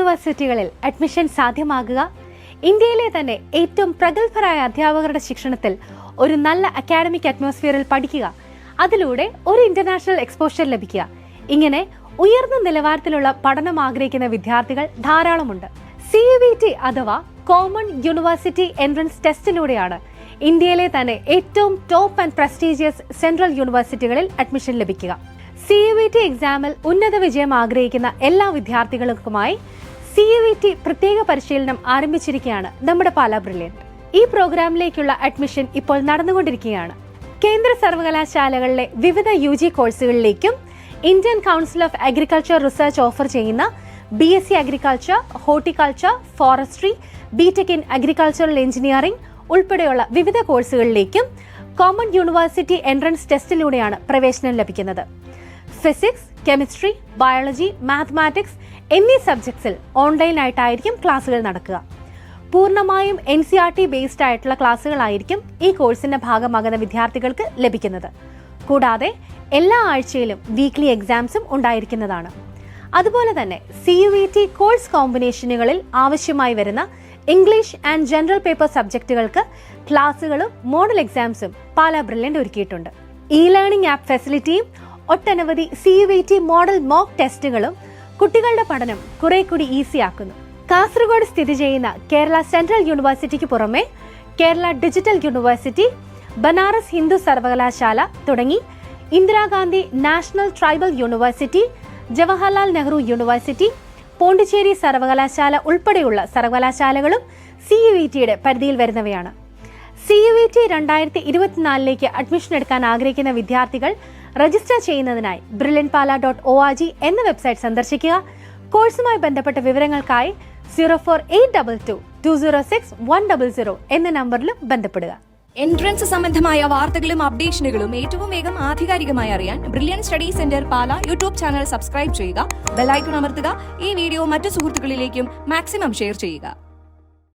യൂണിവേഴ്സിറ്റികളിൽ അഡ്മിഷൻ സാധ്യമാകുക, ഇന്ത്യയിലെ തന്നെ ഏറ്റവും പ്രഗത്ഭരായ അധ്യാപകരുടെ ശിക്ഷണത്തിൽ ഒരു നല്ല അക്കാഡമിക് അറ്റ്മോസ്ഫിയറിൽ പഠിക്കുക, അതിലൂടെ ഒരു ഇന്റർനാഷണൽ എക്സ്പോഷർ ലഭിക്കുക. ഇങ്ങനെ ഉയർന്ന നിലവാരത്തിലുള്ള പഠനം ആഗ്രഹിക്കുന്ന വിദ്യാർത്ഥികൾ ധാരാളമുണ്ട്. CUET അഥവാ കോമൺ യൂണിവേഴ്സിറ്റി എൻട്രൻസ് ടെസ്റ്റിലൂടെയാണ് ഇന്ത്യയിലെ തന്നെ ഏറ്റവും ടോപ്പ് ആൻഡ് പ്രസ്റ്റീജിയസ് സെൻട്രൽ യൂണിവേഴ്സിറ്റികളിൽ അഡ്മിഷൻ ലഭിക്കുക. CUET എക്സാമിൽ ഉന്നത വിജയം ആഗ്രഹിക്കുന്ന എല്ലാ വിദ്യാർത്ഥികൾക്കുമായി CUET പ്രത്യേക പരിശീലനം ആരംഭിച്ചിരിക്കുകയാണ് നമ്മുടെ പാലാ ബ്രില്യൻറ്റ്. ഈ പ്രോഗ്രാമിലേക്കുള്ള അഡ്മിഷൻ ഇപ്പോൾ നടന്നുകൊണ്ടിരിക്കുകയാണ്. കേന്ദ്ര സർവകലാശാലകളിലെ വിവിധ UG കോഴ്സുകളിലേക്കും Indian council of agriculture research offer ചെയ്യുന്ന BSc agriculture, horticulture, forestry, BTech in agricultural engineering ഉൾപ്പെടെയുള്ള വിവിധ കോഴ്സുകളിലേക്കും കോമൺ യൂണിവേഴ്സിറ്റി എൻട്രൻസ് ടെസ്റ്റിലൂടെയാണ് പ്രവേശനം ലഭിക്കുന്നത്. ഫിസിക്സ്, കെമിസ്ട്രി, ബയോളജി, മാത്തമാറ്റിക്സ് എന്നീ സബ്ജക്ട്സിൽ ഓൺലൈനായിട്ടായിരിക്കും ക്ലാസുകൾ നടക്കുക. പൂർണ്ണമായും NCERT ബേസ്ഡ് ആയിട്ടുള്ള ക്ലാസുകളായിരിക്കും ഈ കോഴ്സിന്റെ ഭാഗമാകുന്ന വിദ്യാർത്ഥികൾക്ക് ലഭിക്കുന്നത്. കൂടാതെ എല്ലാ ആഴ്ചയിലും വീക്ക്ലി എക്സാംസും ഉണ്ടായിരിക്കുന്നതാണ്. അതുപോലെ തന്നെ CUET കോഴ്സ് കോമ്പിനേഷനുകളിൽ ആവശ്യമായി വരുന്ന ഇംഗ്ലീഷ് ആൻഡ് ജനറൽ പേപ്പർ സബ്ജക്റ്റുകൾക്ക് ക്ലാസുകളും മോഡൽ എക്സാംസും പാലാ ബ്രില്യൻറ്റ് ഒരുക്കിയിട്ടുണ്ട്. ലേണിംഗ് ആപ്പ് ഫെസിലിറ്റിയും ഒട്ടനവധി CUET മോഡൽ മോക്ക് ടെസ്റ്റുകളും കുട്ടികളുടെ പഠനം കുറെ കൂടി ഈസിയാക്കുന്നു. കാസർഗോഡ് സ്ഥിതി ചെയ്യുന്ന കേരള സെൻട്രൽ യൂണിവേഴ്സിറ്റിക്ക് പുറമെ കേരള ഡിജിറ്റൽ യൂണിവേഴ്സിറ്റി, ബനാറസ് ഹിന്ദു സർവകലാശാല തുടങ്ങി Indira Gandhi national tribal university, Jawaharlal Nehru university, Pondicherry സർവകലാശാല ഉൾപ്പെടെയുള്ള സർവകലാശാലകളും CUETയുടെ പരിധിയിൽ വരുന്നവയാണ്. CUET 2024 അഡ്മിഷൻ എടുക്കാൻ ആഗ്രഹിക്കുന്ന വിദ്യാർത്ഥികൾ രജിസ്റ്റർ ചെയ്യുന്നതിനായി brilliantpala.org എന്ന വെബ്സൈറ്റ് സന്ദർശിക്കുക. കോഴ്സുമായി ബന്ധപ്പെട്ട വിവരങ്ങൾക്കായി 04822206100 എന്ന നമ്പറിലും ബന്ധപ്പെടുക. എൻട്രൻസ് സംബന്ധമായ വാർത്തകളും അപ്ഡേഷനുകളും ഏറ്റവും വേഗം ആധികാരികമായി അറിയാൻ ബ്രില്യൻറ്റ് സ്റ്റഡി സെന്റർ പാല യൂട്യൂബ് ചാനൽ സബ്സ്ക്രൈബ് ചെയ്യുക, ബെൽ ഐക്കൺ അമർത്തുക, ഈ വീഡിയോ മറ്റു സുഹൃത്തുക്കളിലേക്കും മാക്സിമം ഷെയർ ചെയ്യുക.